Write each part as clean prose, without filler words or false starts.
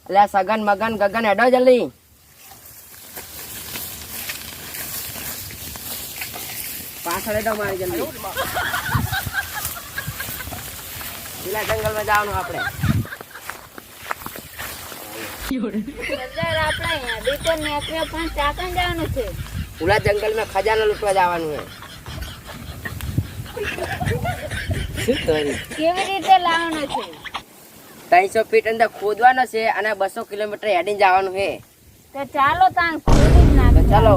એટલે સગન મગન ગગન હેડો જલ્દી. પાછળ હેડો મારી જલ્દી. પેલા જંગલમાં જવાનું આપણે. પૂરા જંગલમાં ખજાનો લૂંટવા જવાનું છે. કેવી રીતે લાવવાનો છે? 300 ફીટ અંદર ખોદવાનો છે અને 200 કિલોમીટર હેડીને જવાનું છે. તો ચાલો તાણ ખોદી જ નાખીએ. ચાલો.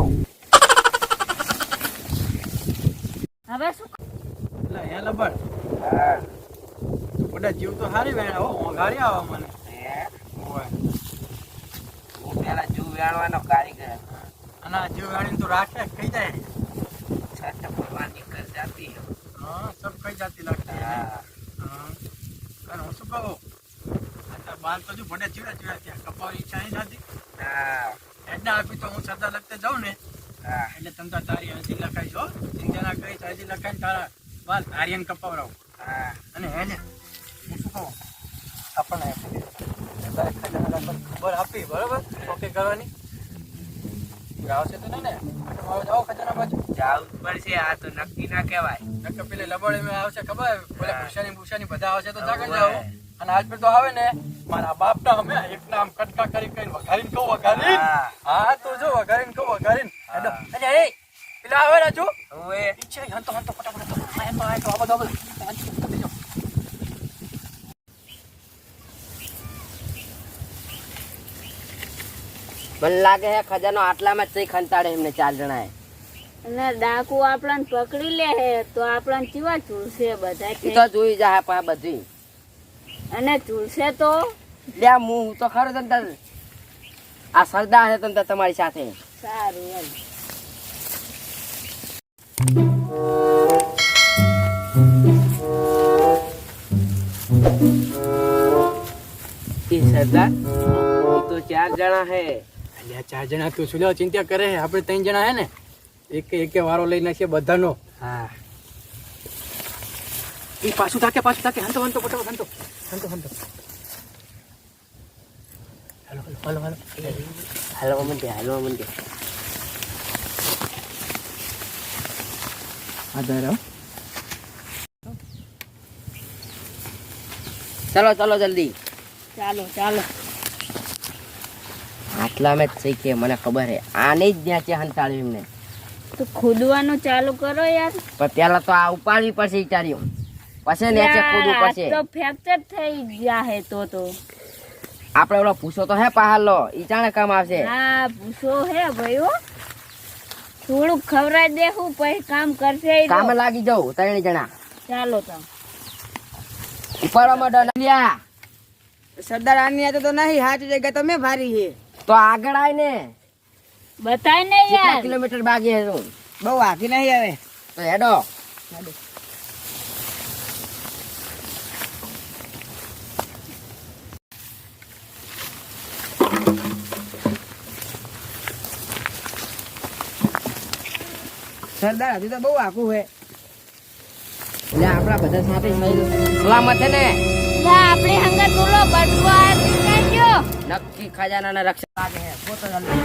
હવે શું એટલે હે લબડ બધા જીવ તો હારી વેણા હો મોંઘારી આવા મને ઓય હું પેલા જુ વેણવાનો કારીગર અને આ જીવ વેણી તો રાખે કઈ જાય છઠ ભગવાન નીકળ જાતી. હા સબ કઈ જાતી લાગતી હા અને હું શું કહું આ બાલ તો જો ભડે ચીડા ચીડા ત્યાં કપાવવાની ઈચ્છા નહીં થતી. હા એટલે આપી તો હું સરદાર લખતે જાઉં ને હા એટલે તમતા તારી હજી લખાઈ છો ચિંતા ના કરી હજી લખાઈને તારા બાલ તારીને કપાવરાવું. હા અને હે ને હું શું કહું આપણને ખબર આપી બરાબર ઓકે કરવાની આવશે તો નહીં ને જાઓ ખજાના બાજુ જાવું પડશે. આ તો નક્કી ના કહેવાય. નક્કી પેલે લબડે મેં આવશે ખબર પેલે ભૂષાની બધા આવશે તો જાગર જાઓ. અને આજ પર તો આવે ને મારા બાપ ના અમે એક નામ કટકા કરી કરીને વઘારીને કહું વઘારીને હા તો જો વઘારીને કહું વઘારીને અરે એ પેલા આવે રાજુ ઓએ ઈચ્છે હંતો હંતો ફટાફટ આ તો આ બધું મને લાગે હે ખજાનો આટલામાં જ થઈ ખંતાડે એમને 4 જણાએ. અને ડાકુ આપણને પકડી લે હે તો આપણને કેવા ચૂલશે બધા ઈ તો જોઈ જા પા બધી. અને ચૂલશે તો લે હું તો ખરો તંતર આ સરદાર છે તંતર તમારી સાથે. સારું એમ. ઈ સરદાર ઈ તો 4 જણા હે. અલ્યા 4 જણા તું શું ચિંતા કરે હે આપણે 3 જણા હે ને એક વારો લઈ નાખીએ બધાનો. હા ઈ પાછું તાકે હંતો હંતો ફટાફટ હંતો હાલો હાલવા મંડે આધાર ચલો જલ્દી. ચાલો આટલામાં જ થઈ કે મને ખબર હે આને જ ત્યાં છે હંતાળ્યું એમને. તો ખોદવાનું ચાલુ કરો યાર. પણ પેલા તો આ ઉપાડવી પડશે વિચાર્યું પછી નીચે ખોદવું આ પડશે. તો ફ્રેક્ચર થઈ ગયા હે તો આપણે ઓલો પૂછો તો હે પહાડલો ઈ જાણે કામ આવશે. હા પૂછો હે ભાઈઓ થોડુંક ખવડાવી દેવું પછી કામ કરશે ઈ તો. કામે લાગી જાઉં 3 જણા. ચાલો તો ઉપાડવા માંડો લ્યા. સરદાર આની તો નહીં હાથ જગ્યા તમે ભારી છે તો આગળ આય ને બતાય ને કેટલા યાર. કિલોમીટર બાકી હે તું? બહુ હાથી નહીં આવે તો હેડો. સરદાર હજુ તો બહુ આખું છે એટલે આપણા બધા સાથે સલામત છે ને. લા આપણી હંગત બોલો બટકો આ દીકરાજો. નક્કી ખજાનાના રક્ષણ લાગે છે. પોતો જલ્દી.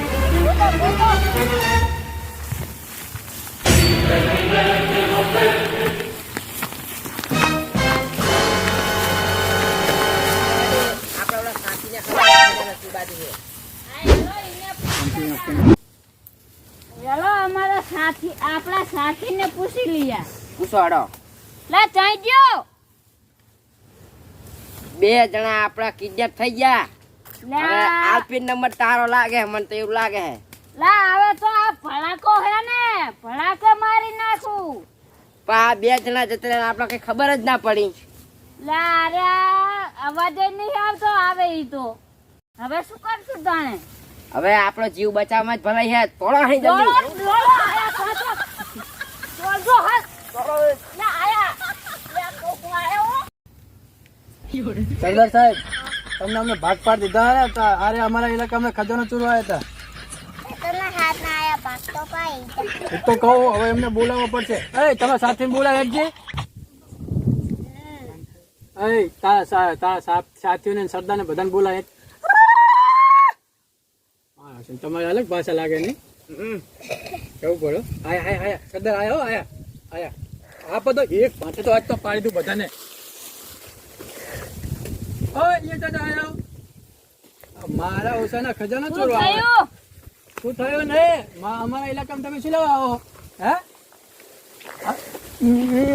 આપણે ઓલા સાથીને ખજાના નસીબ બાજુ છે. ચાલો અમારા સાથી આપણા સાથીને પૂછી લઈએ. પૂછો હેડો. લા ચાઈ ગયો. 2 જણા આપણા કિડનેપ થઈ ગયા. હવે લા આલપીન નંબર તારો લાગે મને તો એવું લાગે છે. લા હવે તો આ ભડાકો હે ને ભડાકે મારી નાખું. પણ આ 2 જણા જતા રહ્યા આપણે કઈ ખબર જ ના પડી. લા અરે આ અવાજ જ નહીં આવતો આવે ઈ તો. હવે શું કરશું તાણે? હવે આપણો જીવ બચાવવામાં જ ભલાઈ છે. તોડો અહીં જલ્દી. દોડો આયા ખાતો. દોડજો હાલ. લા આયા. લા કોક આયો. સરદાર સાહેબ તમને અમને ભાગ પાડ દીધા હે તો આરે અમારા ઇલાકામાં ખજાનો ચોરો આવ્યા હતા. એ તો કહું હવે એમને બોલાવવા પડશે. એ તમે સાથે બોલાવ એકજી. એ તારા સાથીઓને સરદારને બધાને બોલાય. તમારે અલગ ભાષા લાગે નહીં કેવું પડો આયા સરદાર આયા આ બધો એક ભાષે તો આજ તો પાડી દઉં બધાને ઓય એ દાદા આયા મારા ઓછાના ખજાના શું ચોરવા આવે થયું? શું થયું ને અમારા ઇલાકામાં તમે શું લેવા આવો હે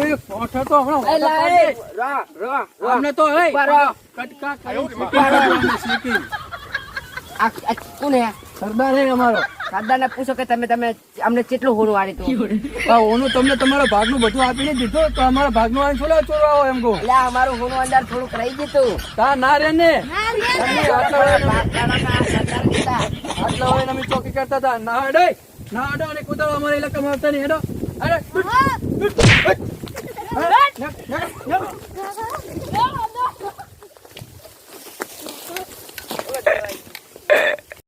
એ પોઠો તો હમણાં અમને તો હે કટકા કરી શીખી કોણ હે સરદાર હે અમારો સરદારને પૂછો કે તમે અમને કેટલું હોનું વાળી તું ઓનું તમને તમારા ભાગનું બધું આપીને દીધું તો અમારા ભાગનું આવીને થોડા ચોરવા આવો એમ કહું એટલે અમારું હોનું અંદર થોડુંક રહી ગયું તા ના રે ને ના રે. આટલા સરદાર કીધા વાળે અમે ચોકી કરતા હતા ના અડો અને કૂતરો અમારા ઇલાકામાં આવતા નહીં હેડો અરે